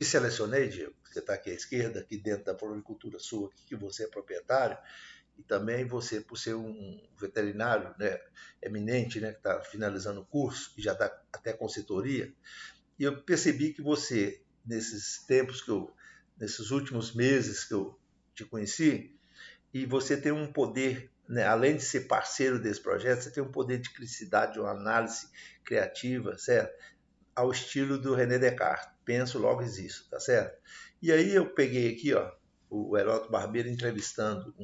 E selecionei, Diego, você está aqui à esquerda, aqui dentro da floricultura sua, aqui, que você é proprietário, e também você, por ser um veterinário, né, eminente, né, que está finalizando o curso e já está até consultoria, e eu percebi que você, nesses tempos nesses últimos meses que eu te conheci, e você tem um poder, né, além de ser parceiro desse projeto, você tem um poder de criticidade, uma análise criativa, certo? Ao estilo do René Descartes. Penso, logo existo, tá certo? E aí eu peguei aqui, ó, o Heródoto Barbeiro entrevistando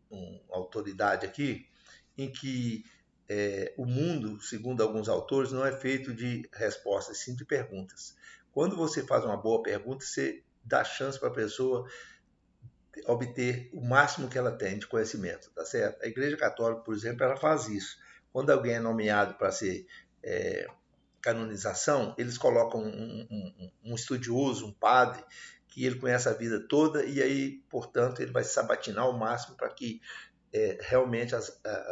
uma autoridade aqui, em que o mundo, segundo alguns autores, não é feito de respostas, sim de perguntas. Quando você faz uma boa pergunta, você dá chance para a pessoa obter o máximo que ela tem de conhecimento, tá certo? A Igreja Católica, por exemplo, ela faz isso. Quando alguém é nomeado para ser canonização, eles colocam um estudioso, um padre, que ele conhece a vida toda e aí, portanto, ele vai se sabatinar ao máximo para que realmente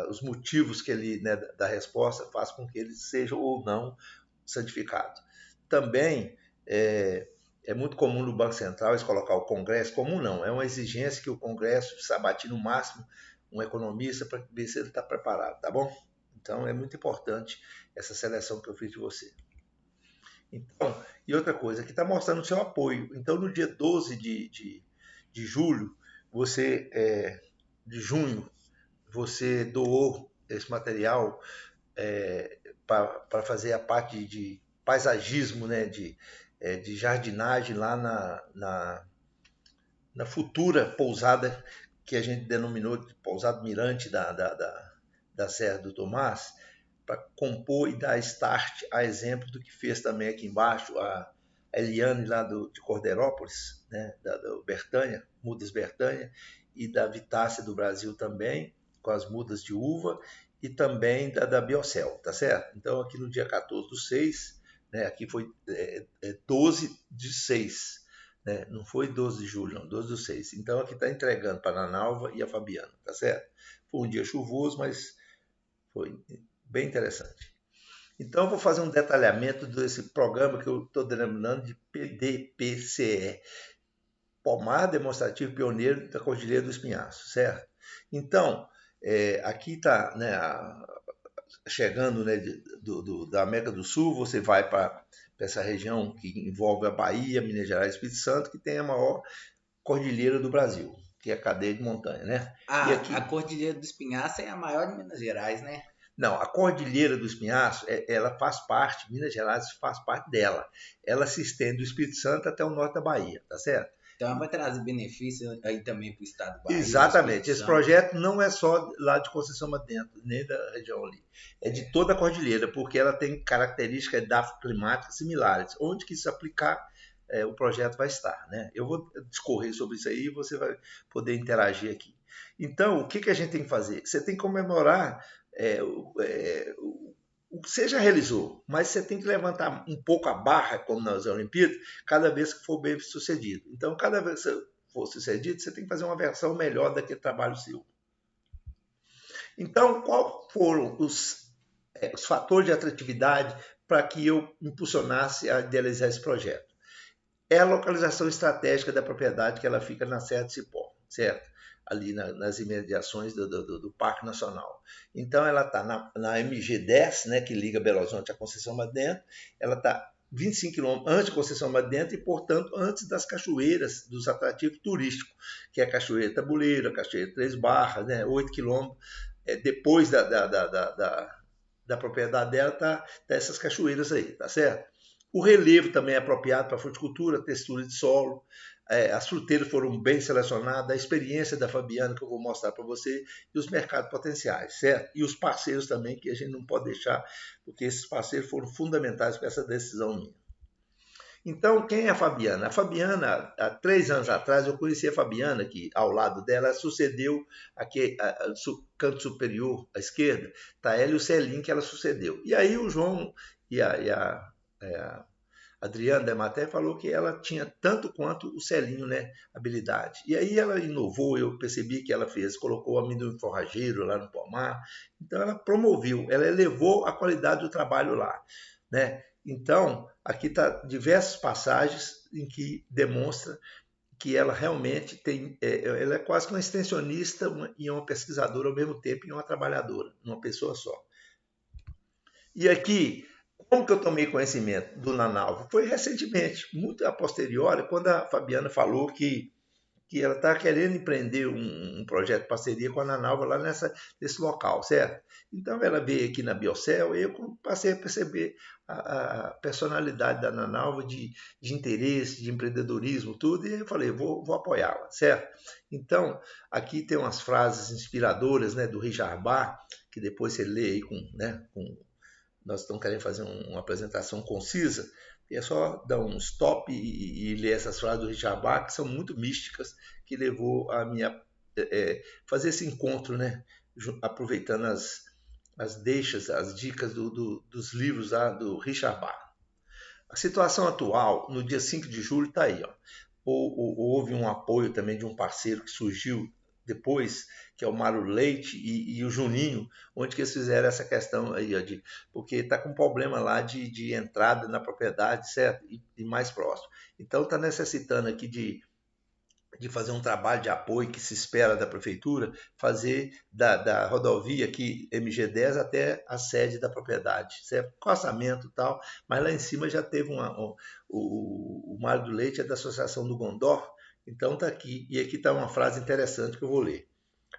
os motivos que ele, né, da resposta faz com que ele seja ou não santificado. Também é muito comum no Banco Central eles colocar o Congresso, comum não, é uma exigência que o Congresso sabatine no máximo um economista para ver se ele está preparado, tá bom? Então é muito importante essa seleção que eu fiz de você. Então, e outra coisa, que está mostrando o seu apoio. Então, no dia 12 de julho, de junho, você doou esse material para fazer a parte de paisagismo, né, de jardinagem lá na futura pousada que a gente denominou de pousada mirante da Serra do Tomás, para compor e dar start a exemplo do que fez também aqui embaixo a Eliane lá de Cordeirópolis, né, da Bertânia, Mudas Bertânia, e da Vitácia do Brasil também, com as mudas de uva, e também da Biocel, tá certo? Então aqui no dia 14/6, né, aqui foi 12/6, né, não foi 12 de julho, não, 12/6. Então aqui está entregando para a Nalva e a Fabiana, tá certo? Foi um dia chuvoso, mas foi bem interessante. Então, eu vou fazer um detalhamento desse programa que eu estou denominando de PDPCE, Pomar Demonstrativo Pioneiro da Cordilheira do Espinhaço, certo? Então, aqui está, né, chegando, né, da América do Sul, você vai para essa região que envolve a Bahia, Minas Gerais e Espírito Santo, que tem a maior cordilheira do Brasil, que é a cadeia de montanha, né? E A aqui, Cordilheira do Espinhaço é a maior de Minas Gerais, né? não, a Cordilheira do Espinhaço, ela faz parte, Minas Gerais faz parte dela. Ela se estende do Espírito Santo até o norte da Bahia, tá certo? Então ela vai trazer benefício aí também para o estado do Bahia, ao Espírito Exatamente. Esse Santo. projeto não é só lá de Conceição Dentro, nem da região ali. É de toda a cordilheira, porque ela tem características climáticas similares. Onde que isso aplicar, o projeto vai estar, né? Eu vou discorrer sobre isso aí e você vai poder interagir aqui. Então, o que, que a gente tem que fazer? Você tem que comemorar o que você já realizou, mas você tem que levantar um pouco a barra, como nas Olimpíadas, cada vez que for bem sucedido. Então, cada vez que você for sucedido, você tem que fazer uma versão melhor daquele trabalho seu. Então, qual foram os fatores de atratividade para que eu impulsionasse a idealizar esse projeto? É a localização estratégica da propriedade, que ela fica na Serra do Cipó, certo? Ali nas imediações do Parque Nacional. Então, ela está na MG10, né, que liga Belo Horizonte à Conceição Madentro, ela está 25 quilômetros antes de Conceição Madentro e, portanto, antes das cachoeiras, dos atrativos turísticos, que é a Cachoeira Tabuleiro, a Cachoeira Três Barras, né, 8 quilômetros depois da propriedade dela, tá essas cachoeiras aí, tá certo? O relevo também é apropriado para a fruticultura, textura de solo, as fruteiras foram bem selecionadas, a experiência da Fabiana que eu vou mostrar para você e os mercados potenciais, certo? E os parceiros também, que a gente não pode deixar, porque esses parceiros foram fundamentais para essa decisão minha. Então, quem é a Fabiana? A Fabiana, há 3 anos atrás, eu conheci a Fabiana, que ao lado dela sucedeu aqui, canto superior à esquerda, está ela e o Celim, que ela sucedeu. E aí o João a Adriana Dematé falou que ela tinha tanto quanto o Celinho, né, habilidade. E aí ela inovou, eu percebi que ela colocou o amendoim forrageiro lá no pomar, então ela promoveu, ela elevou a qualidade do trabalho lá, né? Então, aqui está diversas passagens em que demonstra que ela realmente tem, ela é quase que uma extensionista e uma pesquisadora ao mesmo tempo e uma trabalhadora, uma pessoa só. E aqui, como que eu tomei conhecimento do Nanalva? Foi recentemente, muito a posteriori, quando a Fabiana falou que ela está querendo empreender um projeto de parceria com a Nanalva lá nesse local, certo? Então ela veio aqui na Biocel e eu passei a perceber a personalidade da Nanalva de interesse, de empreendedorismo, tudo, e eu falei, vou apoiá-la, certo? Então, aqui tem umas frases inspiradoras, né, do Richard Bach, que depois você lê aí nós estamos querendo fazer uma apresentação concisa, e é só dar um stop e ler essas frases do Richard Bach, que são muito místicas, que levou a minha fazer esse encontro, né? Aproveitando as deixas, as dicas dos livros lá do Richard Bach. A situação atual, no dia 5 de julho, está aí. Ó. Houve um apoio também de um parceiro que surgiu depois, que é o Mário Leite e o Juninho, onde que eles fizeram essa questão aí, ó, porque está com problema lá de entrada na propriedade, certo? E mais próximo. Então está necessitando aqui de fazer um trabalho de apoio que se espera da prefeitura, fazer da rodovia aqui, MG10, até a sede da propriedade, certo? Com orçamento e tal, mas lá em cima já teve o Mário do Leite é da Associação do Gondor, então está aqui. E aqui está uma frase interessante que eu vou ler.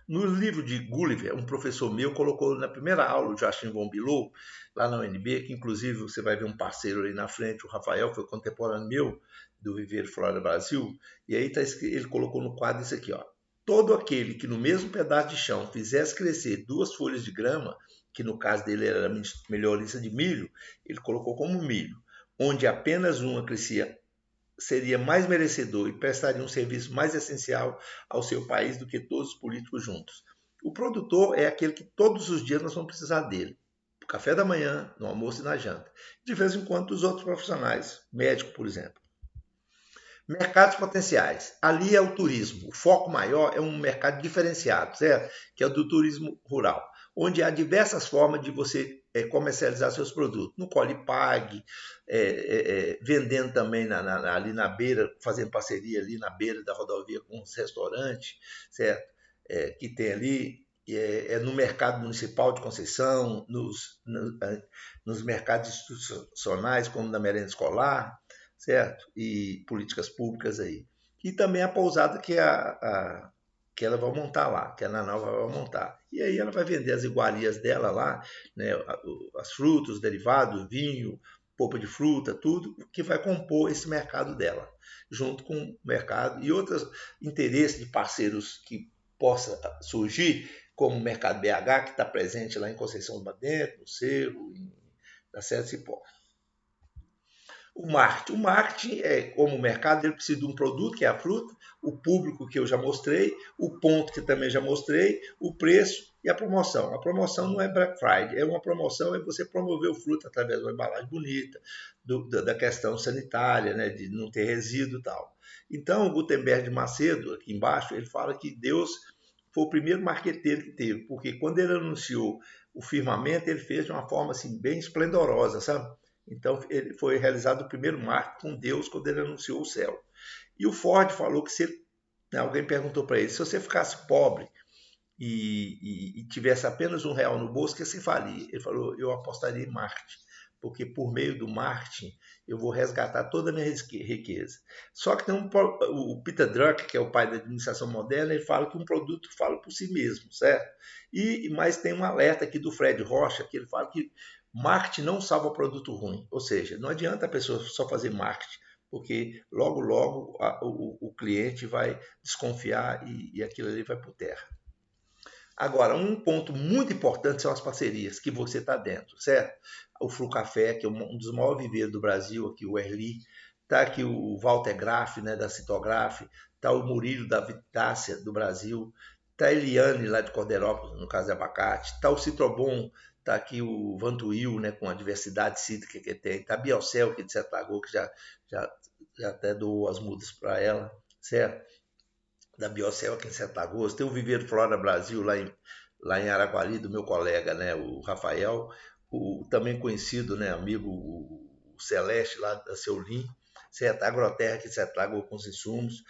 No livro de Gulliver, um professor meu colocou na primeira aula, o Joachim von Bilou, lá na UNB, que inclusive você vai ver um parceiro ali na frente, o Rafael, foi contemporâneo meu, do Viveiro Flora Brasil, e aí ele colocou no quadro isso aqui, ó. Todo aquele que no mesmo pedaço de chão fizesse crescer 2 folhas de grama, que no caso dele era a melhorista de milho, ele colocou como milho, onde apenas uma crescia, seria mais merecedor e prestaria um serviço mais essencial ao seu país do que todos os políticos juntos. O produtor é aquele que todos os dias nós vamos precisar dele. No café da manhã, no almoço e na janta. De vez em quando os outros profissionais, médico, por exemplo. Mercados potenciais. Ali é o turismo. O foco maior é um mercado diferenciado, certo? Que é o do turismo rural, onde há diversas formas de você comercializar seus produtos. No Colipag, vendendo também ali na beira, fazendo parceria ali na beira da rodovia com os restaurantes, certo? Que tem ali. No mercado municipal de Conceição, nos mercados institucionais, como na merenda escolar, certo? E políticas públicas aí. E também a pousada que ela vai montar lá, que a Nanalva vai montar. E aí ela vai vender as iguarias dela lá, né? As frutas, os derivados, vinho, polpa de fruta, tudo que vai compor esse mercado dela, junto com o mercado e outros interesses de parceiros que possa surgir, como o Mercado BH, que está presente lá em Conceição do Badento, no Cerro, na Serra do Cipó. O marketing como o mercado, ele precisa de um produto, que é a fruta, o público, que eu já mostrei, o ponto, que também já mostrei, o preço e a promoção. A promoção não é Black Friday, é uma promoção, é você promover o fruto através de uma embalagem bonita, da questão sanitária, né, de não ter resíduo e tal. Então, o Gutenberg de Macedo, aqui embaixo, ele fala que Deus foi o primeiro marqueteiro que teve, porque quando ele anunciou o firmamento, ele fez de uma forma assim, bem esplendorosa, sabe? Então, ele foi realizado o primeiro marco com Deus quando ele anunciou o céu. E o Ford falou que alguém perguntou para ele, se você ficasse pobre e tivesse apenas R$1 no bolso, o que você faria? Ele falou, eu apostaria em marketing, porque por meio do marketing eu vou resgatar toda a minha riqueza. Só que tem o Peter Drucker, que é o pai da administração moderna, ele fala que um produto fala por si mesmo, certo? Mas tem um alerta aqui do Fred Rocha, que ele fala que marketing não salva produto ruim, ou seja, não adianta a pessoa só fazer marketing, porque logo o cliente vai desconfiar e aquilo ali vai por terra. Agora, um ponto muito importante são as parcerias que você está dentro, certo? O Flu Café, que é um dos maiores viveiros do Brasil, aqui o Erli, está aqui o Walter Graff, né, da Citograf, está o Murilo da Vitácia, do Brasil, está a Eliane, lá de Corderópolis, no caso de abacate, está o Citrobon, está aqui o Vantuil, né, com a diversidade cítrica que tem, está a Biocel, que é de Sete Lagoas, que já até doou as mudas para ela, certo? Da Biocel aqui em Sete Lagoas, tem o Viveiro Flora Brasil lá em Araguari, do meu colega, né, o Rafael, o também conhecido, né, amigo, o Celeste, lá da Seulim, certo? A Agroterra, que se tragou com os insumos,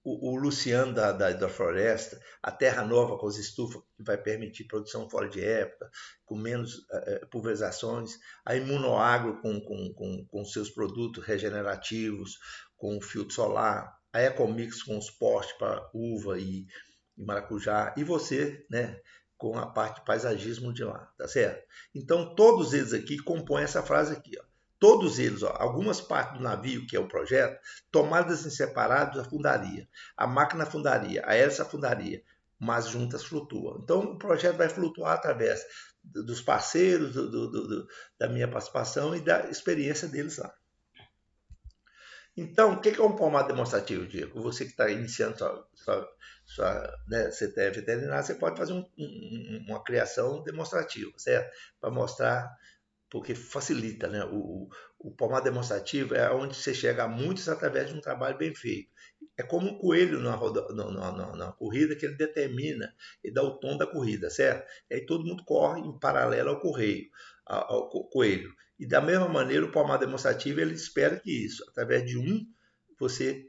o Luciano da Floresta, a Terra Nova com as estufas, que vai permitir produção fora de época, com menos pulverizações, a Imunoagro com seus produtos regenerativos, com o filtro solar, a Ecomix com os postes para uva e maracujá, e você, né, com a parte de paisagismo de lá, tá certo? Então, todos eles aqui compõem essa frase aqui, ó. Todos eles, ó, algumas partes do navio, que é o projeto, tomadas em separados, afundaria. A máquina afundaria, a hélice afundaria, mas juntas flutuam. Então, o projeto vai flutuar através dos parceiros, da minha participação e da experiência deles lá. Então, o que é um pomar demonstrativo, Diego? Você que está iniciando sua né, CTF veterinária, você pode fazer uma criação demonstrativa, certo? Para mostrar, porque facilita, né? O pomar demonstrativo é onde você chega a muitos através de um trabalho bem feito. É como um coelho na corrida, que ele determina e dá o tom da corrida, certo? E aí todo mundo corre em paralelo ao coelho. E da mesma maneira, o pomar demonstrativo, ele espera que isso, através de você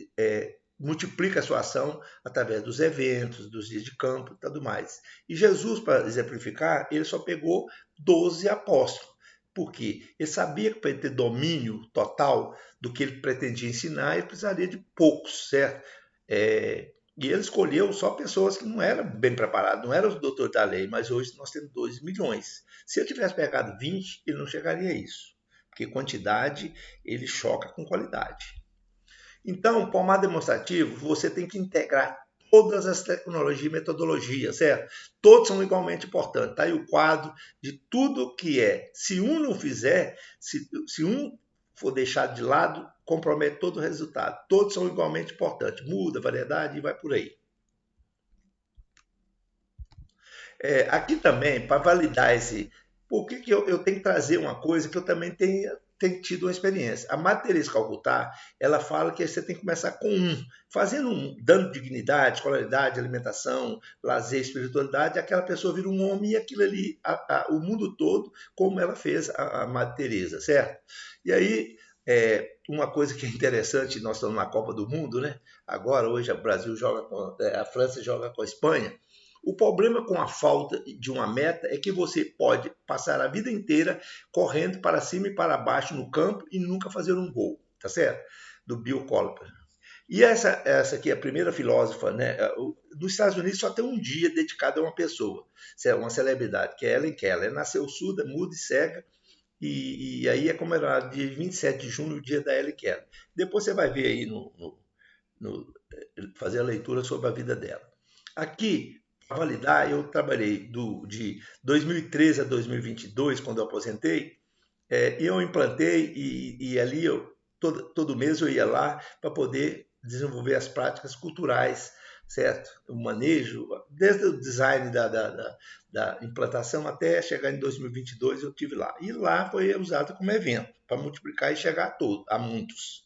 multiplica a sua ação através dos eventos, dos dias de campo e tudo mais. E Jesus, para exemplificar, ele só pegou 12 apóstolos. Por quê? Ele sabia que para ele ter domínio total do que ele pretendia ensinar, ele precisaria de poucos, certo? E ele escolheu só pessoas que não eram bem preparadas, não eram os doutores da lei, mas hoje nós temos 2 milhões. Se ele tivesse pegado 20, ele não chegaria a isso, porque quantidade ele choca com qualidade. Então, pomar demonstrativo, você tem que integrar todas as tecnologias e metodologias, certo? Todos são igualmente importantes. Está aí o quadro de tudo que é. Se um não fizer, se um for deixado de lado, compromete todo o resultado. Todos são igualmente importantes. Muda a variedade e vai por aí. Aqui também, para validar esse... Por que eu tenho que trazer uma coisa que eu também tenho tido uma experiência? A Matriz Calcutá, ela fala que você tem que começar com fazendo dando dignidade, escolaridade, alimentação, lazer, espiritualidade, aquela pessoa vira um homem e aquilo ali, o mundo todo, como ela fez a Madre Teresa, certo? E aí, uma coisa que é interessante, nós estamos na Copa do Mundo, né? Agora, hoje, o Brasil a França joga com a Espanha. O problema com a falta de uma meta é que você pode passar a vida inteira correndo para cima e para baixo no campo e nunca fazer um gol, tá certo? Do Bill Cowper. E essa aqui é a primeira filósofa, né? Nos Estados Unidos só tem um dia dedicado a uma pessoa, uma celebridade, que é Helen Keller. Ela nasceu surda, muda e cega, e aí é comemorado dia 27 de junho, o dia da Helen Keller. Depois você vai ver aí fazer a leitura sobre a vida dela. Aqui, para validar, eu trabalhei de 2013 a 2022, quando eu aposentei, eu implantei e ali todo mês eu ia lá para poder desenvolver as práticas culturais, certo? O manejo, desde o design da implantação até chegar em 2022 eu estive lá. E lá foi usado como evento, para multiplicar e chegar a muitos.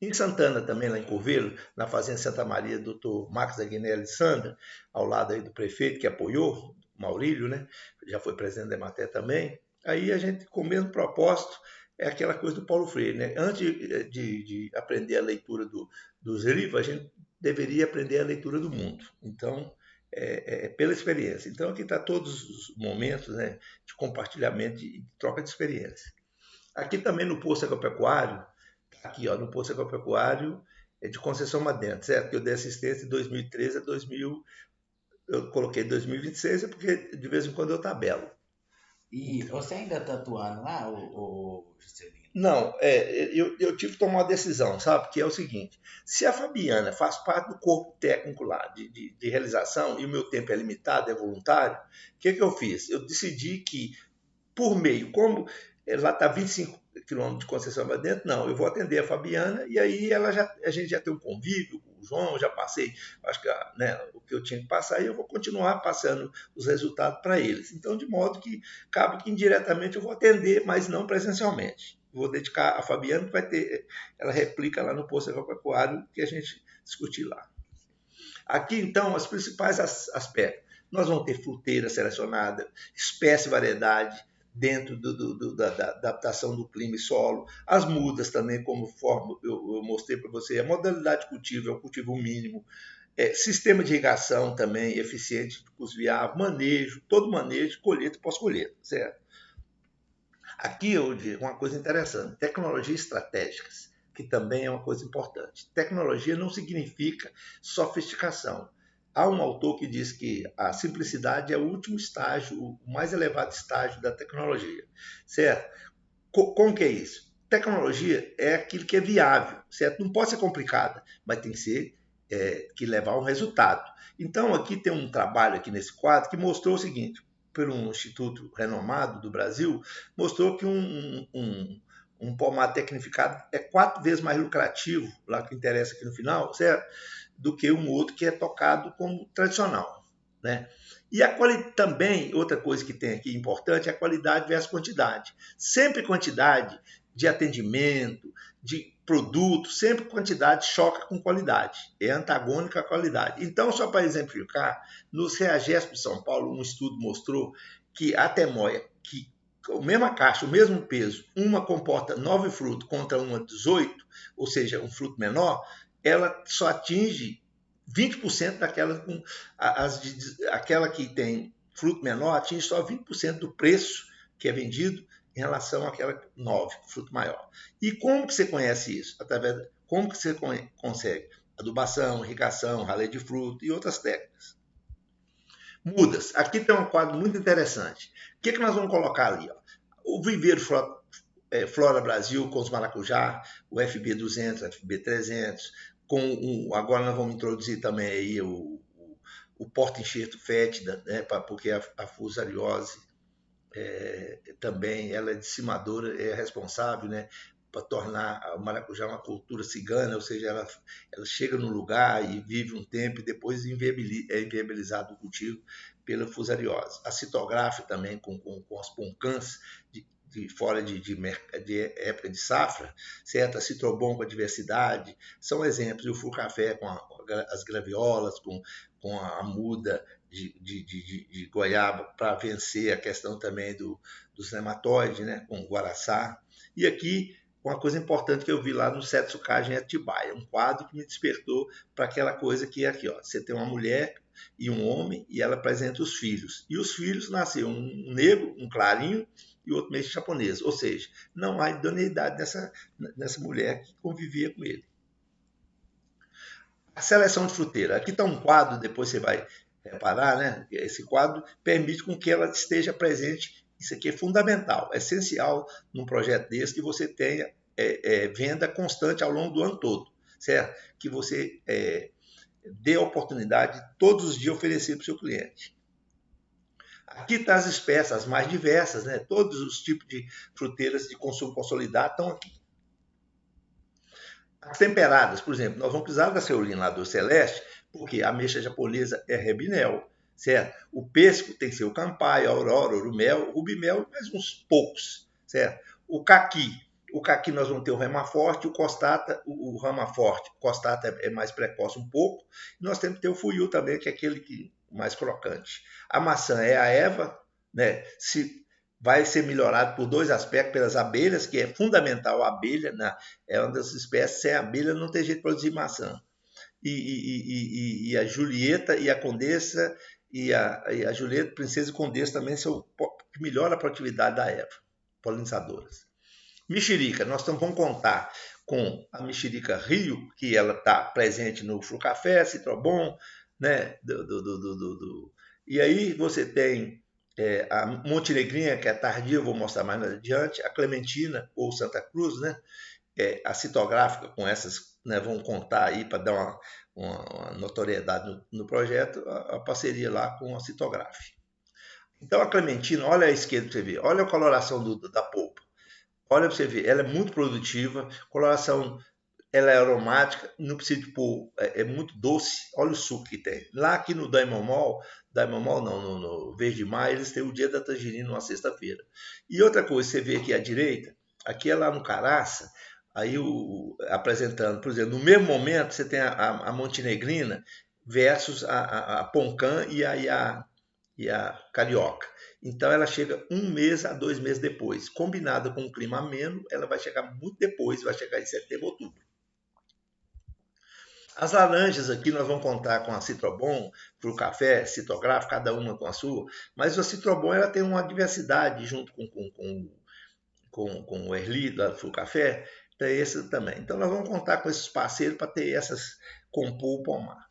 Em Santana também, lá em Curvelo, na Fazenda Santa Maria, doutor Marcos Aguinelli Sandra, ao lado aí do prefeito que apoiou, Maurílio, né? Já foi presidente da Emater também. Aí a gente, com o mesmo propósito, é aquela coisa do Paulo Freire, né? Antes de aprender a leitura dos livros, a gente deveria aprender a leitura do mundo. Então, pela experiência. Então, aqui está todos os momentos, né, de compartilhamento e de troca de experiência. Aqui também no posto agropecuário, aqui ó, no posto agropecuário de Conceição Madento, certo? Que eu dei assistência de 2013 a 2000, eu coloquei 2026, porque de vez em quando eu tabelo. E você ainda está atuando lá, Juscelino? Não, eu tive que tomar uma decisão, sabe? Que é o seguinte, se a Fabiana faz parte do corpo técnico lá de realização e o meu tempo é limitado, é voluntário, o que eu fiz? Eu decidi que, por meio, como lá está 25 quilômetros de Conceição para dentro, não, eu vou atender a Fabiana e aí a gente já tem um convívio com o João, já passei, acho que o que eu tinha que passar e eu vou continuar passando os resultados para eles. Então, de modo que cabe que indiretamente eu vou atender, mas não presencialmente. Vou dedicar a Fabiana, que vai ter, ela replica lá no posto agropecuário que a gente discutir lá. Aqui, então, os principais aspectos. Nós vamos ter fruteira selecionada, espécie e variedade, dentro da adaptação do clima e solo, as mudas também, como forma, eu mostrei para você, a modalidade de cultivo é o cultivo mínimo, sistema de irrigação também eficiente, custo viável, manejo, todo manejo, colheita e pós-colheita, certo? Aqui eu digo uma coisa interessante, tecnologias estratégicas, que também é uma coisa importante. Tecnologia não significa sofisticação. Há um autor que diz que a simplicidade é o último estágio, o mais elevado estágio da tecnologia, certo? Como que é isso? Tecnologia é aquilo que é viável, certo? Não pode ser complicada, mas tem que ser que levar a um resultado. Então aqui tem um trabalho aqui nesse quadro que mostrou o seguinte, por um instituto renomado do Brasil, mostrou que um pomar tecnificado é 4 vezes mais lucrativo, lá que interessa aqui no final, certo? Do que um outro que é tocado como tradicional, né? E a qualidade também, outra coisa que tem aqui importante, é a qualidade versus quantidade. Sempre quantidade de atendimento, de produto, sempre quantidade choca com qualidade, é antagônica à qualidade. Então, só para exemplificar, nos Reagesp de São Paulo, um estudo mostrou que a temoia, que a mesma caixa, o mesmo peso, uma comporta 9 frutos contra uma 18, ou seja, um fruto menor, ela só atinge 20% daquela, aquela que tem fruto menor atinge só 20% do preço que é vendido em relação àquela 9, fruto maior. E como que você conhece isso? Como que você consegue? Adubação, irrigação, ralé de fruto e outras técnicas. Mudas. Aqui tem um quadro muito interessante. O que nós vamos colocar ali? Ó? O viveiro Flora Brasil com os maracujá, o FB200, FB300, agora nós vamos introduzir também aí o porta-enxerto fétida, né, porque a fusariose também ela é dissimadora, é responsável, né, para tornar o maracujá uma cultura cigana, ou seja, ela chega no lugar e vive um tempo e depois é inviabilizado o cultivo pela fusariose. A citográfica também com as poncãs de fora de época de safra, certo? A citrobom com a diversidade, são exemplos. E o full-café com as graviolas, com a muda de goiaba para vencer a questão também dos nematóides, né? Com o guaraçá. E aqui, uma coisa importante que eu vi lá no Setsukagem Atibaia, um quadro que me despertou para aquela coisa que é aqui, ó. Você tem uma mulher e um homem e ela apresenta os filhos. E os filhos nasceram um negro, um clarinho, e outro meio japonês. Ou seja, não há idoneidade nessa mulher que convivia com ele. A seleção de fruteira. Aqui está um quadro, depois você vai reparar, né? Esse quadro permite com que ela esteja presente. Isso aqui é fundamental, é essencial num projeto desse que você tenha venda constante ao longo do ano todo, certo? Que você dê a oportunidade de todos os dias oferecer para o seu cliente. Aqui está as espécies, as mais diversas, né? Todos os tipos de fruteiras de consumo consolidado estão aqui. As temperadas, por exemplo, nós vamos precisar da ceolina lá do Celeste, porque a ameixa japonesa é rebinel, certo? O pêssego tem que ser o campai, a aurora, o urumel, o rubimel, mais uns poucos, certo? O caqui nós vamos ter o rama forte, o costata, o rama forte, o costata é mais precoce um pouco, e nós temos que ter o fuiu também, que é aquele mais crocante. A maçã é a Eva, né? Vai ser melhorado por 2 aspectos, pelas abelhas, que é fundamental a abelha, né? É uma das espécies, sem abelha não tem jeito de produzir maçã. E a Julieta e a Condessa, e a Julieta, Princesa e Condessa também são que melhoram a produtividade da Eva, polinizadoras. Mexerica, nós vamos contar com a mexerica Rio, que ela está presente no Frucafé, Citrobom, né? E aí você tem a Montenegrinha, que é tardia, eu vou mostrar mais adiante, a Clementina ou Santa Cruz, né? A citográfica com essas, né, vão contar aí para dar uma notoriedade no projeto, a parceria lá com a citográfica. Então a Clementina, olha a esquerda para você ver, olha a coloração da polpa. Olha para você ver, ela é muito produtiva, coloração, ela é aromática, não precisa de pôr, é muito doce, olha o suco que tem. Lá aqui no Diamond Mall não, no Verde Mar, eles têm o dia da tangerina numa sexta-feira. E outra coisa, você vê aqui à direita, aqui é lá no Caraça, aí apresentando, por exemplo, no mesmo momento você tem a Montenegrina versus a Poncã e aí a e a carioca. Então ela chega 1 mês a 2 meses depois. Combinada com um clima ameno, ela vai chegar muito depois, vai chegar em setembro, outubro. As laranjas aqui nós vamos contar com a Citrobon, para o café, Citrográfico, cada uma com a sua, mas a Citrobon ela tem uma diversidade junto com o Erli da Flu Café, tem esse também. Então nós vamos contar com esses parceiros para ter essas, compor o pomar.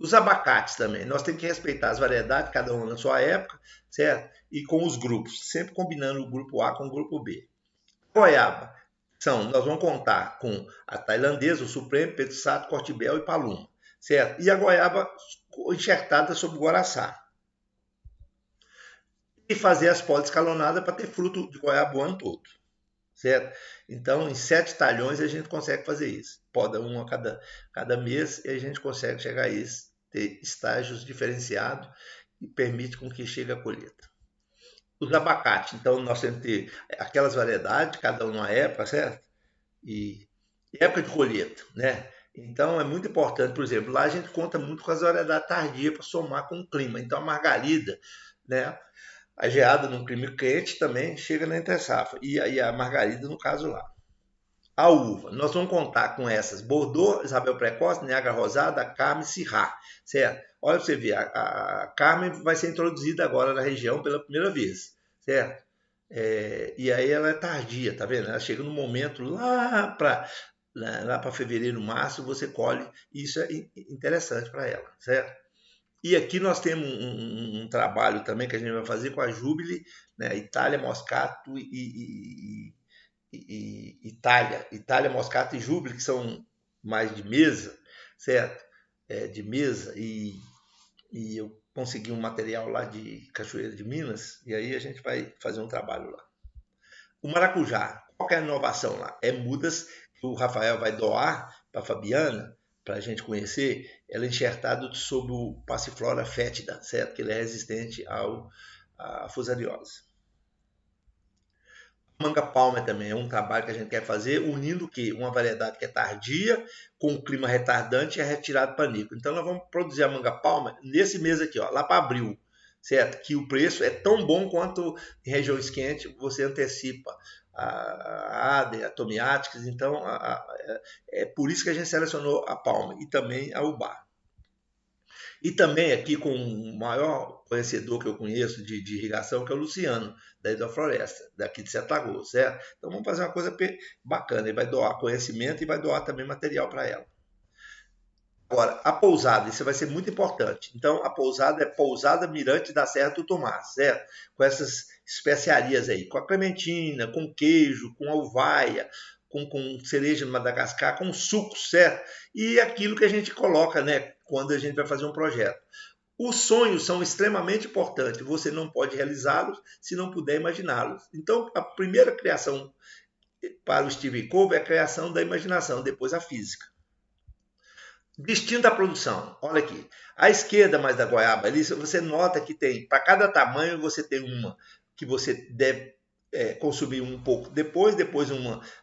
Os abacates também, nós temos que respeitar as variedades, cada uma na sua época, certo? E com os grupos, sempre combinando o grupo A com o grupo B. Goiaba, nós vamos contar com a tailandesa, o Supremo, Pedro Sato, Cortibel e Paluma, certo? E a goiaba enxertada sobre o Guaraçá. E fazer as podas escalonadas para ter fruto de goiaba o ano todo, certo? Então, em 7 talhões a gente consegue fazer isso. Poda uma cada mês e a gente consegue chegar a isso, ter estágios diferenciados e permite com que chegue a colheita. Os abacates, então nós temos que ter aquelas variedades, cada uma época, certo? E época de colheita, né? Então é muito importante, por exemplo, lá a gente conta muito com as variedades tardias para somar com o clima. Então a margarida, né? A geada num clima quente também chega na entre safra. E a margarida no caso lá. A uva, nós vamos contar com essas: Bordeaux, Isabel Precoce, Niágara Rosada, Carme e Syrah, certo? Olha para você ver, a Carme vai ser introduzida agora na região pela primeira vez, certo? E aí ela é tardia, tá vendo? Ela chega no momento lá para fevereiro, março, você colhe, e isso é interessante para ela, certo? E aqui nós temos um trabalho também que a gente vai fazer com a Jubilee, né? Itália, Moscato e Itália, Moscato e Jubilee, que são mais de mesa, certo? De mesa, e eu consegui um material lá de Cachoeira de Minas, e aí a gente vai fazer um trabalho lá. O maracujá, qual que é a inovação lá? É mudas que o Rafael vai doar para a Fabiana, para a gente conhecer, ela é enxertada sob o Passiflora fétida, certo? Que ele é resistente à fusariose. Manga palma também é um trabalho que a gente quer fazer, unindo o quê? Uma variedade que é tardia, com o clima retardante e a retirada de panico. Então nós vamos produzir a manga palma nesse mês aqui, ó, lá para abril, certo? Que o preço é tão bom quanto em regiões quentes, você antecipa a ADE, a Tomiáticas, então é por isso que a gente selecionou a palma e também a ubá. E também aqui com o maior conhecedor que eu conheço de irrigação, que é o Luciano, da Hidrofloresta, daqui de Sete Lagoas, certo? Então vamos fazer uma coisa bacana, ele vai doar conhecimento e vai doar também material para ela. Agora, a pousada, isso vai ser muito importante. Então, a pousada é Pousada Mirante da Serra do Tomás, certo? Com essas especiarias aí, com a clementina, com queijo, com alvaia, com cereja de Madagascar, com suco, certo? E aquilo que a gente coloca, né, quando a gente vai fazer um projeto. Os sonhos são extremamente importantes, você não pode realizá-los se não puder imaginá-los. Então, a primeira criação para o Steve Covey é a criação da imaginação, depois a física. Destino da produção, olha aqui. À esquerda mais da goiaba, ali você nota que tem, para cada tamanho você tem uma que você deve consumir um pouco depois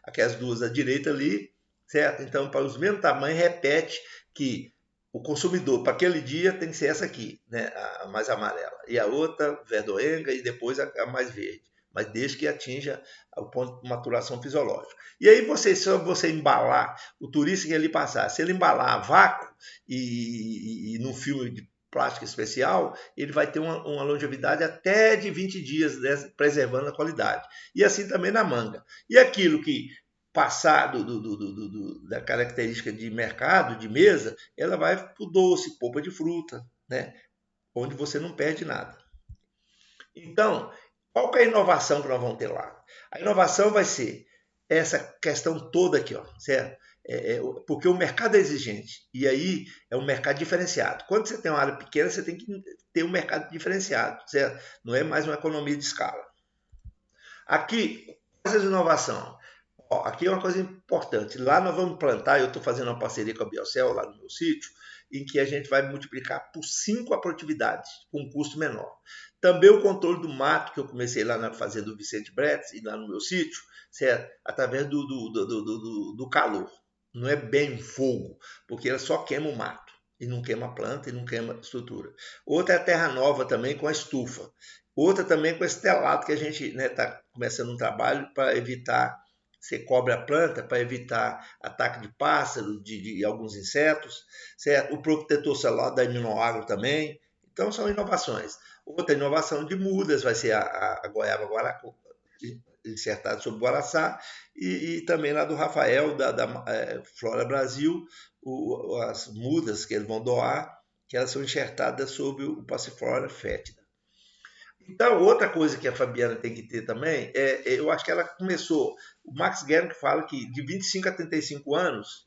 aquelas duas à direita ali, certo? Então, para os mesmos tamanhos, repete que o consumidor para aquele dia tem que ser essa aqui, né? A mais amarela. E a outra, verdoenga, e depois a mais verde. Mas desde que atinja o ponto de maturação fisiológica. E aí, só você embalar, o turista que ali passar, se ele embalar a vácuo e num filme de plástico especial, ele vai ter uma longevidade até de 20 dias, preservando a qualidade. E assim também na manga. E aquilo que passar da característica de mercado, de mesa, ela vai para o doce, polpa de fruta, né? Onde você não perde nada. Então, qual que é a inovação que nós vamos ter lá? A inovação vai ser essa questão toda aqui, ó, certo? Porque o mercado é exigente, e aí é um mercado diferenciado. Quando você tem uma área pequena, você tem que ter um mercado diferenciado, certo? Não é mais uma economia de escala. Aqui, essa inovação. Ó, aqui é uma coisa importante. Lá nós vamos plantar, eu estou fazendo uma parceria com a Biocel, lá no meu sítio, em que a gente vai multiplicar por 5 a produtividade, com um custo menor. Também o controle do mato, que eu comecei lá na fazenda do Vicente Bretes, e lá no meu sítio, certo? Através do calor. Não é bem fogo, porque ela só queima o mato. e não queima a planta e não queima a estrutura. Outra é a terra nova também com a estufa. Outra também com esse telato que a gente está começando um trabalho para evitar, você cobre a planta para evitar ataque de pássaro, de alguns insetos, certo? O protetor solar da Iminoagro também. Então são inovações. Outra inovação de mudas vai ser a goiaba guaracu, insertada sobre o Guaraçá, e também lá do Rafael, da Flora Brasil, as mudas que eles vão doar, que elas são enxertadas sobre o Passiflora fétida. Então, outra coisa que a Fabiana tem que ter também, eu acho que ela começou, o Max Guerin fala que de 25 a 35 anos,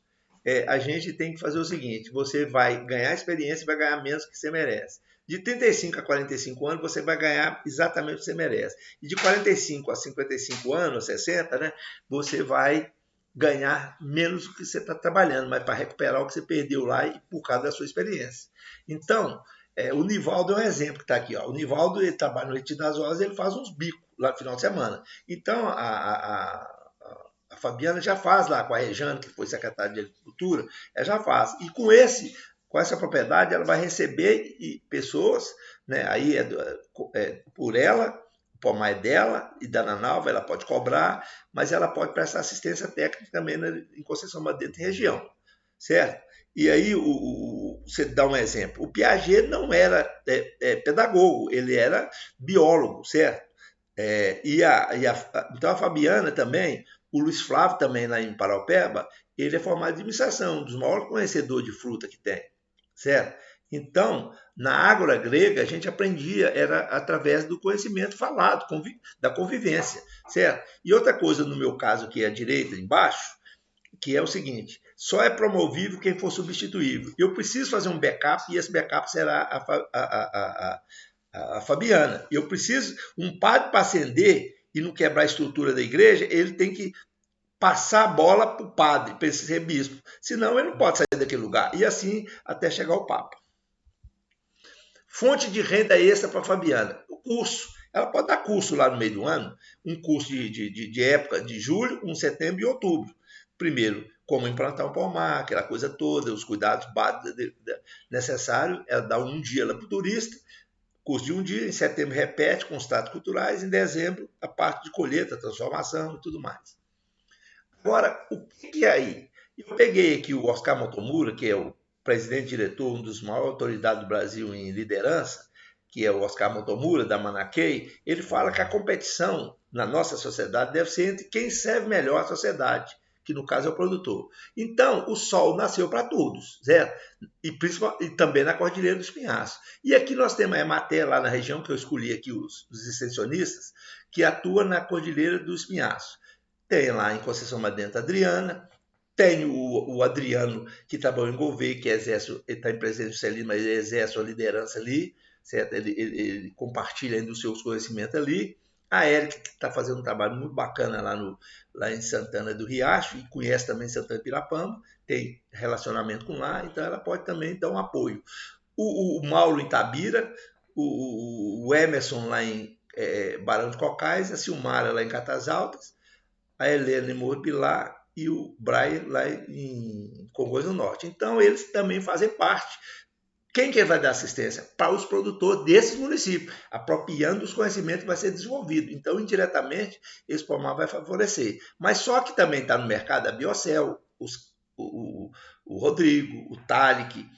a gente tem que fazer o seguinte, você vai ganhar experiência e vai ganhar menos que você merece. De 35 a 45 anos, você vai ganhar exatamente o que você merece. E de 45 a 55 anos, 60, né, você vai ganhar menos do que você está trabalhando, mas para recuperar o que você perdeu lá e por causa da sua experiência. Então, o Nivaldo é um exemplo que está aqui. Ó. O Nivaldo ele trabalha no Retiro das Rosas, ele faz uns bicos lá no final de semana. Então, a Fabiana já faz lá com a Rejane, que foi secretária de Agricultura, ela já faz. E com essa propriedade, ela vai receber pessoas, né? Aí por ela, o pomar é dela e da Nanalva, ela pode cobrar, mas ela pode prestar assistência técnica também em Conceição Madeira e região, certo? E aí, você dá um exemplo, o Piaget não era pedagogo, ele era biólogo, certo? Então a Fabiana também, o Luiz Flávio também lá em Paraupeba, ele é formado em administração, um dos maiores conhecedores de fruta que tem, certo? Então, na Ágora grega, a gente aprendia, era através do conhecimento falado, da convivência, certo? E outra coisa, no meu caso, que é a direita, embaixo, que é o seguinte, só é promovível quem for substituível. Eu preciso fazer um backup e esse backup será a Fabiana. Eu preciso, um padre para ascender e não quebrar a estrutura da igreja, ele tem que passar a bola para o padre, para ele ser bispo. Senão ele não pode sair daquele lugar. E assim até chegar ao Papa. Fonte de renda extra para a Fabiana. O curso. Ela pode dar curso lá no meio do ano, um curso de época de julho, um setembro e outubro. Primeiro, como implantar um pomar, aquela coisa toda, os cuidados básicos necessários. Ela dá um dia lá para o turista, curso de um dia, em setembro repete com os tratos culturais, em dezembro a parte de colheita, transformação e tudo mais. Agora, o que é aí? Eu peguei aqui o Oscar Motomura, que é o presidente-diretor, um dos maiores autoridades do Brasil em liderança, que é o Oscar Motomura, da Manaquei, ele fala que a competição na nossa sociedade deve ser entre quem serve melhor a sociedade, que no caso é o produtor. Então, o sol nasceu para todos, certo? E também na Cordilheira do Espinhaço. E aqui nós temos a Emater, lá na região, que eu escolhi aqui os extensionistas, que atua na Cordilheira do Espinhaço. Tem lá em Conceição Madeira Adriana, tem o Adriano, que trabalhou em Gouveia, que está em Presidente do Celino, mas ele exerce uma liderança ali, certo? Ele compartilha ainda os seus conhecimentos ali. A Érica, que está fazendo um trabalho muito bacana lá em Santana do Riacho, e conhece também Santana de Pirapamba, tem relacionamento com lá, então ela pode também dar um apoio. O Mauro em Tabira, o Emerson lá em Barão de Cocais, a Silmara lá em Catas Altas, a Helena em Morro Pilar e o Brian lá em Congonhas do Norte. Então, eles também fazem parte. Quem que vai dar assistência? Para os produtores desses municípios, apropriando os conhecimentos que vai ser desenvolvido. Então, indiretamente, esse pomar vai favorecer. Mas só que também está no mercado a Biocel, o Rodrigo, o Talik,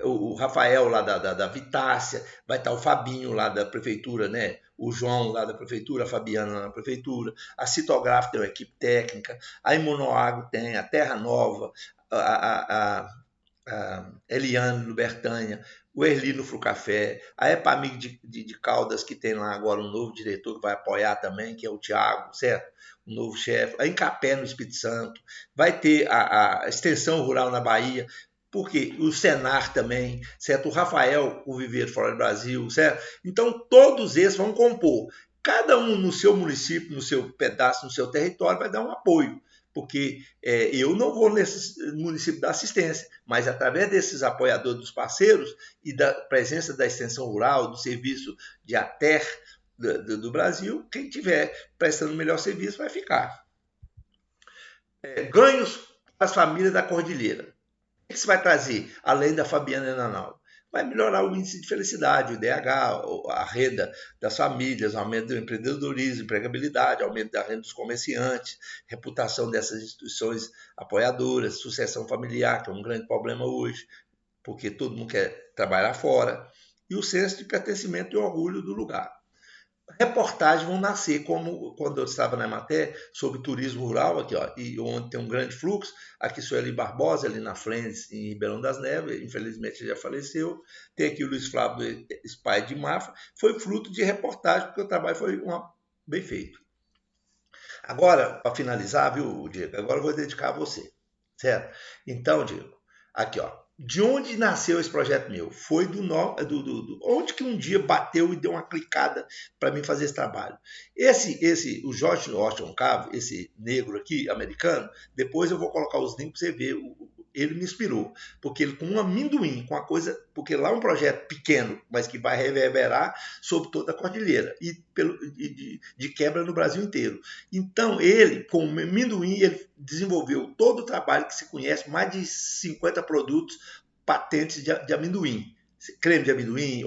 o Rafael lá da Vitácia, vai estar o Fabinho lá da prefeitura, né? O João lá da prefeitura, a Fabiana lá na prefeitura, a Citográfica tem uma equipe técnica, a Imunoagro tem, a Terra Nova, a Eliane no Bertanha, o Erli no Frucafé, a Epamig de Caldas, que tem lá agora um novo diretor que vai apoiar também, que é o Tiago, certo? Um novo chefe, a Encapé no Espírito Santo, vai ter a Extensão Rural na Bahia, porque o Senar também, certo? O Rafael, o Viveiro Fora do Brasil, certo? Então, todos esses vão compor. Cada um no seu município, no seu pedaço, no seu território, vai dar um apoio. Porque eu não vou nesse município dar assistência, mas através desses apoiadores dos parceiros e da presença da extensão rural, do serviço de ATER do Brasil, quem estiver prestando o melhor serviço vai ficar. Ganhos para as famílias da Cordilheira. que você vai trazer, além da Fabiana Nanal? Vai melhorar o índice de felicidade, o IDH, a renda das famílias, o aumento do empreendedorismo, empregabilidade, aumento da renda dos comerciantes, reputação dessas instituições apoiadoras, sucessão familiar, que é um grande problema hoje, porque todo mundo quer trabalhar fora, e o senso de pertencimento e orgulho do lugar. Reportagens vão nascer, como quando eu estava na matéria sobre turismo rural, aqui, ó, e onde tem um grande fluxo. Aqui Sueli Barbosa, ali na Flendes, em Ribeirão das Neves, infelizmente já faleceu. Tem aqui o Luiz Flávio Spy de Mafra. Foi fruto de reportagem, porque o trabalho foi bem feito. Agora, para finalizar, viu, Diego? Agora eu vou dedicar a você, certo? Então, Diego, aqui, ó. De onde nasceu esse projeto meu? Foi onde que um dia bateu e deu uma clicada para mim fazer esse trabalho. O George Washington Carver, esse negro aqui, americano, depois eu vou colocar os links para você ver. Ele me inspirou, porque ele com um amendoim, com uma coisa, porque lá é um projeto pequeno, mas que vai reverberar sobre toda a cordilheira e de quebra no Brasil inteiro. Então ele, com o amendoim, ele desenvolveu todo o trabalho que se conhece, mais de 50 produtos, patentes de amendoim. Creme de amendoim,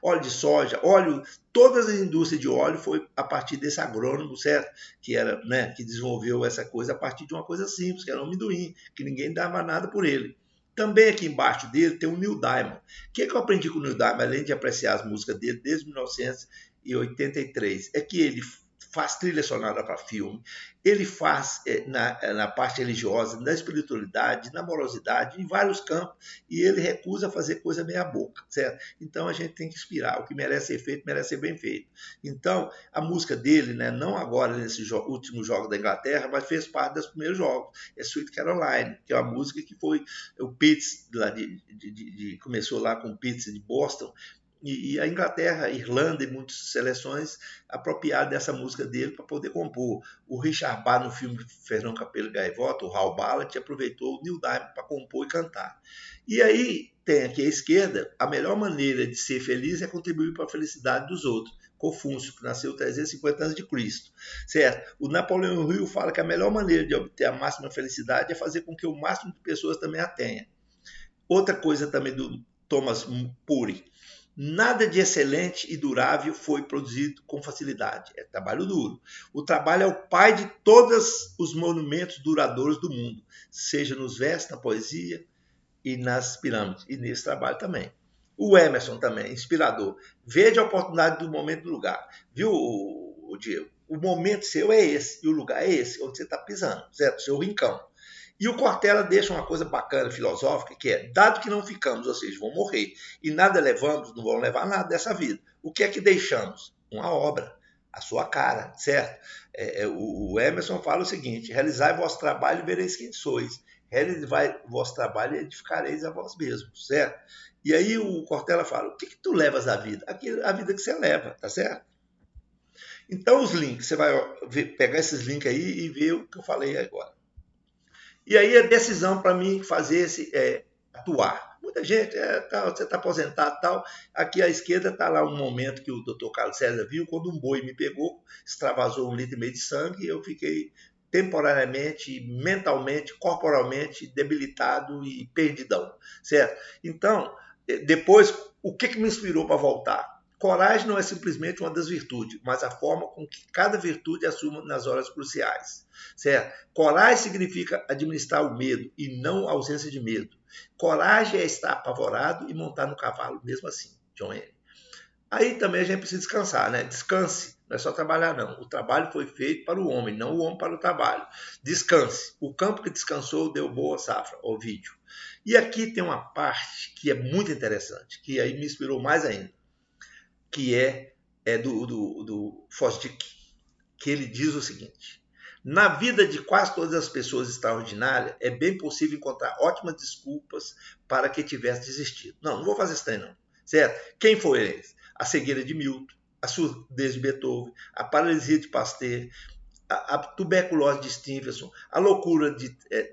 óleo de soja, óleo, todas as indústrias de óleo foi a partir desse agrônomo, certo? Que era, né, que desenvolveu essa coisa a partir de uma coisa simples, que era o amendoim, que ninguém dava nada por ele. Também aqui embaixo dele tem o Neil Diamond. O que eu aprendi com o Neil Diamond, além de apreciar as músicas dele desde 1983, é que ele faz trilha sonora para filme, ele faz na parte religiosa, na espiritualidade, na amorosidade, em vários campos, e ele recusa fazer coisa meia boca, certo? Então a gente tem que inspirar, o que merece ser feito, merece ser bem feito. Então, a música dele, né, não agora nesse último jogo da Inglaterra, mas fez parte dos primeiros jogos, é Sweet Caroline, que é uma música que foi o Pitts, lá começou lá com o Pitts de Boston, e a Inglaterra, a Irlanda e muitas seleções apropriaram dessa música dele para poder compor. O Richard Bach, no filme Fernão Capelo e Gaivota, o Raul Ballat, aproveitou o Neil Diamond para compor e cantar. E aí tem aqui à esquerda, a melhor maneira de ser feliz é contribuir para a felicidade dos outros. Confúcio, que nasceu 350 anos de Cristo, certo? O Napoleão Hill fala que a melhor maneira de obter a máxima felicidade é fazer com que o máximo de pessoas também a tenha. Outra coisa também do Thomas Puri: nada de excelente e durável foi produzido com facilidade. É trabalho duro. O trabalho é o pai de todos os monumentos duradouros do mundo, seja nos versos, na poesia e nas pirâmides. E nesse trabalho também. O Emerson também, inspirador. Veja a oportunidade do momento e do lugar. Viu, Diego? O momento seu é esse, e o lugar é esse, onde você está pisando, certo? Seu rincão. E o Cortella deixa uma coisa bacana, filosófica, que é: dado que não ficamos, ou seja, vão morrer, e nada levamos, não vão levar nada dessa vida. O que é que deixamos? Uma obra, a sua cara, certo? O Emerson fala o seguinte: realizai vosso trabalho e vereis quem sois. Realizai vosso trabalho e edificareis a vós mesmos, certo? E aí o Cortella fala: o que tu levas da vida? A vida que você leva, tá certo? Então os links, você vai pegar esses links aí e ver o que eu falei agora. E aí a decisão para mim fazer atuar. Muita gente, você está aposentado e tal. Aqui à esquerda está lá um momento que o Dr. Carlos César viu, quando um boi me pegou, extravasou 1,5 litro de sangue, e eu fiquei temporariamente, mentalmente, corporalmente debilitado e perdidão, certo? Então, depois, o que me inspirou para voltar? Coragem não é simplesmente uma das virtudes, mas a forma com que cada virtude assume nas horas cruciais, certo? Coragem significa administrar o medo e não a ausência de medo. Coragem é estar apavorado e montar no cavalo, mesmo assim, John Henry. Aí também a gente precisa descansar, né? Descanse, não é só trabalhar não. O trabalho foi feito para o homem, não o homem para o trabalho. Descanse. O campo que descansou deu boa safra, Ovídio. E aqui tem uma parte que é muito interessante, que aí me inspirou mais ainda, que é do Fosdick, que ele diz o seguinte: na vida de quase todas as pessoas extraordinárias, é bem possível encontrar ótimas desculpas para que tivesse desistido. Não vou fazer isso daí não, certo? Quem foi eles? A cegueira de Milton, a surdez de Beethoven, a paralisia de Pasteur, a tuberculose de Stevenson, a loucura de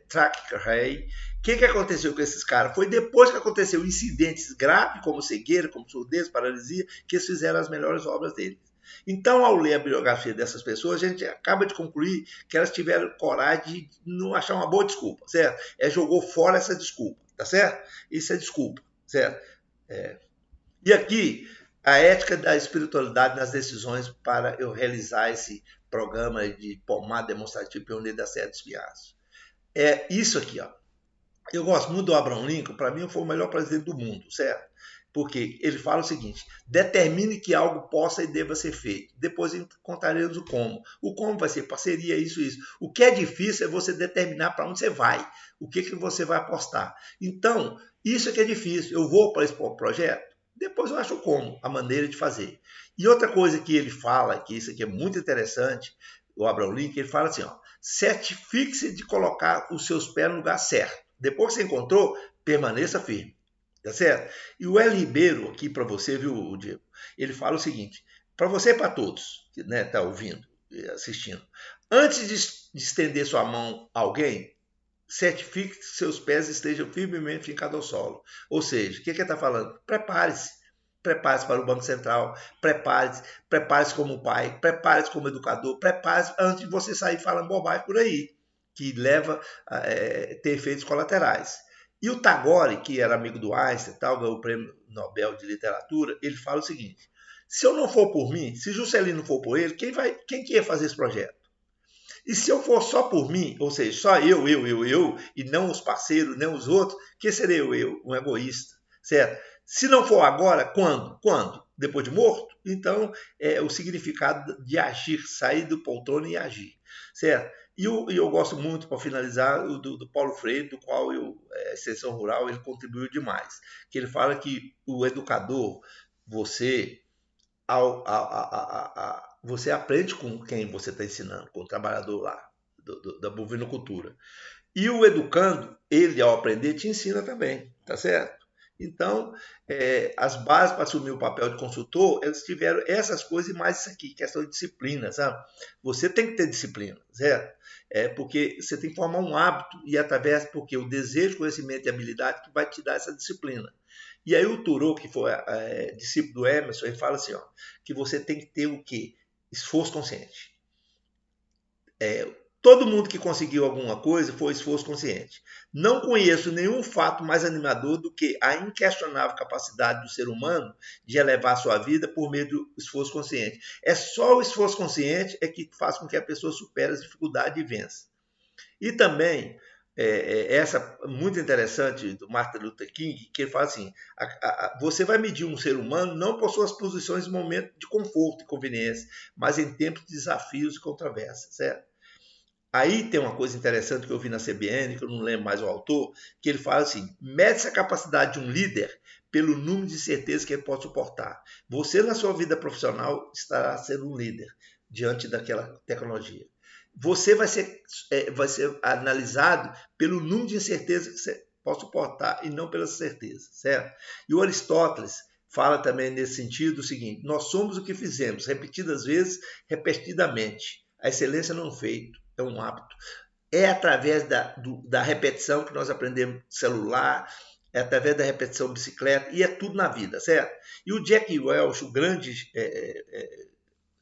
Thackeray. O que aconteceu com esses caras? Foi depois que aconteceu incidentes graves, como cegueira, como surdez, paralisia, que eles fizeram as melhores obras deles. Então, ao ler a biografia dessas pessoas, a gente acaba de concluir que elas tiveram coragem de não achar uma boa desculpa, certo? Jogou fora essa desculpa, tá certo? Isso é desculpa, certo? E aqui, a ética da espiritualidade nas decisões para eu realizar esse programa de pomada demonstrativa pioneiro da Serra dos Pinhais. É isso aqui, ó. Eu gosto muito do Abraham Lincoln, para mim foi o melhor presidente do mundo, certo? Porque ele fala o seguinte: determine que algo possa e deva ser feito. Depois encontraremos o como. O como vai ser parceria, isso. O que é difícil é você determinar para onde você vai, o que você vai apostar. Então, isso é que é difícil. Eu vou para esse projeto, depois eu acho como, a maneira de fazer. E outra coisa que ele fala, que isso aqui é muito interessante, o Abraham Lincoln, ele fala assim, ó, certifique-se de colocar os seus pés no lugar certo. Depois que você encontrou, permaneça firme. Tá certo? E o L. Ribeiro, aqui para você, viu, Diego? Ele fala o seguinte, para você e para todos que tá ouvindo, assistindo. Antes de estender sua mão a alguém, certifique que seus pés estejam firmemente fincados ao solo. Ou seja, o que ele está falando? Prepare-se. Prepare-se para o Banco Central, prepare-se como pai, prepare-se como educador, prepare-se antes de você sair falando bobagem por aí, que leva a ter efeitos colaterais. E o Tagore, que era amigo do Einstein, tal, ganhou o Prêmio Nobel de Literatura, ele fala o seguinte, se eu não for por mim, se Juscelino não for por ele, quem que ia fazer esse projeto? E se eu for só por mim, ou seja, só eu, e não os parceiros, nem os outros, que seria eu, um egoísta, certo? Se não for agora, quando? Quando? Depois de morto? Então, é o significado de agir, sair do poltrona e agir, certo? E eu gosto muito, para finalizar, do Paulo Freire, do qual Extensão Rural, ele contribuiu demais. Que ele fala que o educador, você você aprende com quem você está ensinando, com o trabalhador lá, da bovinocultura. E o educando, ele ao aprender, te ensina também, tá certo? Então, as bases para assumir o papel de consultor, eles tiveram essas coisas e mais isso aqui, questão de disciplina, sabe? Você tem que ter disciplina, certo? Porque você tem que formar um hábito porque o desejo, conhecimento e habilidade que vai te dar essa disciplina. E aí o Thoreau, que foi discípulo do Emerson, ele fala assim, ó, que você tem que ter o quê? Esforço consciente. Todo mundo que conseguiu alguma coisa foi esforço consciente. Não conheço nenhum fato mais animador do que a inquestionável capacidade do ser humano de elevar sua vida por meio do esforço consciente. É só o esforço consciente que faz com que a pessoa supere as dificuldades e vença. E também, essa muito interessante do Martin Luther King, que ele fala assim, você vai medir um ser humano não por suas posições em momentos de conforto e conveniência, mas em tempos de desafios e controvérsias, certo? Aí tem uma coisa interessante que eu vi na CBN, que eu não lembro mais o autor, que ele fala assim, mede-se a capacidade de um líder pelo número de certezas que ele pode suportar. Você, na sua vida profissional, estará sendo um líder diante daquela tecnologia. Você vai ser analisado pelo número de incertezas que você pode suportar e não pelas certezas, certo? E o Aristóteles fala também nesse sentido o seguinte, nós somos o que fizemos, repetidas vezes, repetidamente. A excelência não é um feito, é um hábito. É através da repetição que nós aprendemos celular, é através da repetição bicicleta, e é tudo na vida, certo? E o Jack Welch, o grande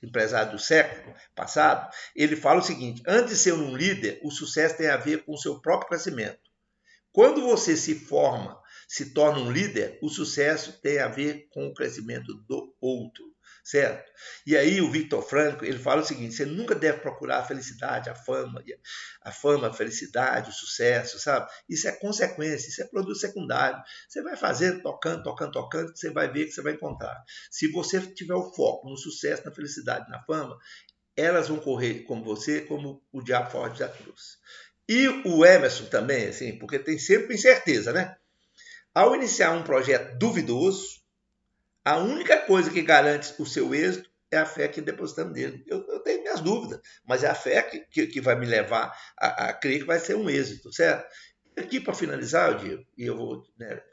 empresário do século passado, ele fala o seguinte, antes de ser um líder, o sucesso tem a ver com o seu próprio crescimento. Quando você se forma, se torna um líder, o sucesso tem a ver com o crescimento do outro, certo? E aí o Viktor Frankl, ele fala o seguinte, você nunca deve procurar a felicidade, a fama, a felicidade, o sucesso, sabe? Isso é consequência, isso é produto secundário. Você vai fazendo, tocando, que você vai ver que você vai encontrar. Se você tiver o foco no sucesso, na felicidade, na fama, elas vão correr como você, como o diabo foge da cruz. E o Emerson também, assim, porque tem sempre incerteza, né? Ao iniciar um projeto duvidoso, a única coisa que garante o seu êxito é a fé que depositamos nele. Eu tenho minhas dúvidas, mas é a fé que vai me levar a crer que vai ser um êxito, certo? Aqui, para finalizar, Diego, e eu vou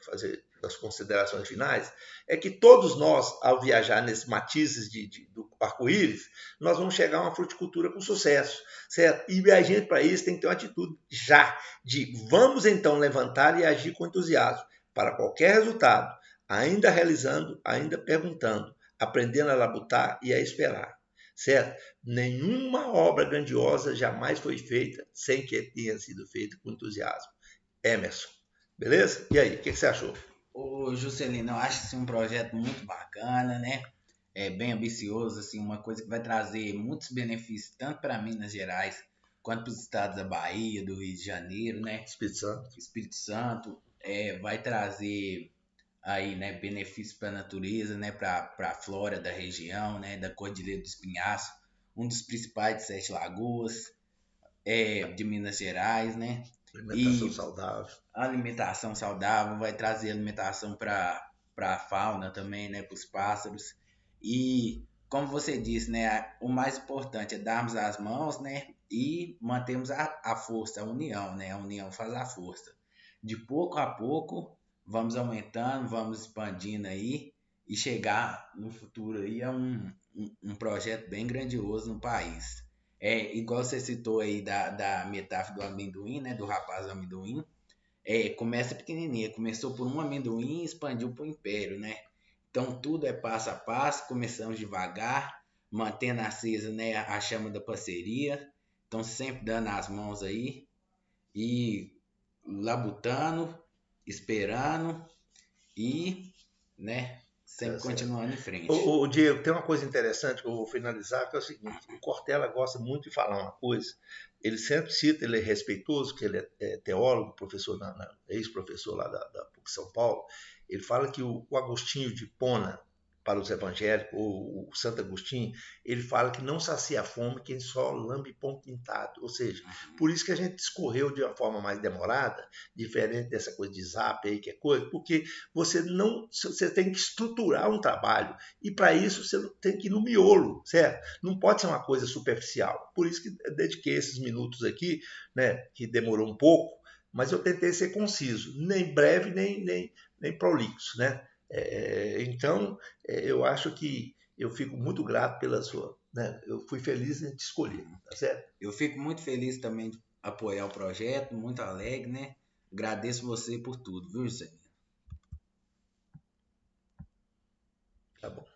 fazer as considerações finais, é que todos nós, ao viajar nesses matizes do arco-íris, nós vamos chegar a uma fruticultura com sucesso, certo? E a gente, para isso, tem que ter uma atitude já, de vamos então levantar e agir com entusiasmo para qualquer resultado, ainda realizando, ainda perguntando, aprendendo a labutar e a esperar, certo? Nenhuma obra grandiosa jamais foi feita sem que tenha sido feita com entusiasmo. Emerson, beleza? E aí, o que você achou? Ô, Juscelino, eu acho assim, um projeto muito bacana, né? É bem ambicioso, assim, uma coisa que vai trazer muitos benefícios tanto para Minas Gerais quanto para os estados da Bahia, do Rio de Janeiro, né? Espírito Santo. Espírito Santo, vai trazer aí, né, benefícios para a natureza, né, para a flora da região, né, da Cordilheira dos Pinhais, um dos principais de Sete Lagoas, de Minas Gerais, né? Alimentação E saudável. a alimentação saudável vai trazer alimentação para a fauna também, né, para os pássaros. E como você disse, né, o mais importante é darmos as mãos, né, e mantermos a força, a união, né? A união faz a força. De pouco a pouco, vamos aumentando, vamos expandindo aí e chegar no futuro aí a um projeto bem grandioso no país. É igual você citou aí da metáfora do amendoim, né? Do rapaz do amendoim. Começa pequenininha, começou por um amendoim e expandiu para o império, né? Então tudo é passo a passo, começamos devagar, mantendo acesa, né, a chama da parceria. Então sempre dando as mãos aí e labutando, esperando e, né, Tá sempre certo. continuando em frente. Ô, Diego, tem uma coisa interessante que eu vou finalizar, que é o seguinte: o Cortella gosta muito de falar uma coisa, ele sempre cita, ele é respeitoso, porque ele é teólogo, professor, ex-professor lá da PUC São Paulo. Ele fala que o Agostinho de Hipona, para os evangélicos, ou o Santo Agostinho, ele fala que não sacia a fome quem só lambe pão pintado. Ou seja, por isso que a gente discorreu de uma forma mais demorada, diferente dessa coisa de zap aí, que é coisa, porque você tem que estruturar um trabalho e para isso você tem que ir no miolo, certo? Não pode ser uma coisa superficial. Por isso que dediquei esses minutos aqui, né, que demorou um pouco, mas eu tentei ser conciso, nem breve nem prolixo, né? Então, eu acho que eu fico muito grato pela sua, né? Eu fui feliz em te escolher, tá certo? Eu fico muito feliz também de apoiar o projeto, muito alegre, né? Agradeço você por tudo, viu, Zé? Tá bom.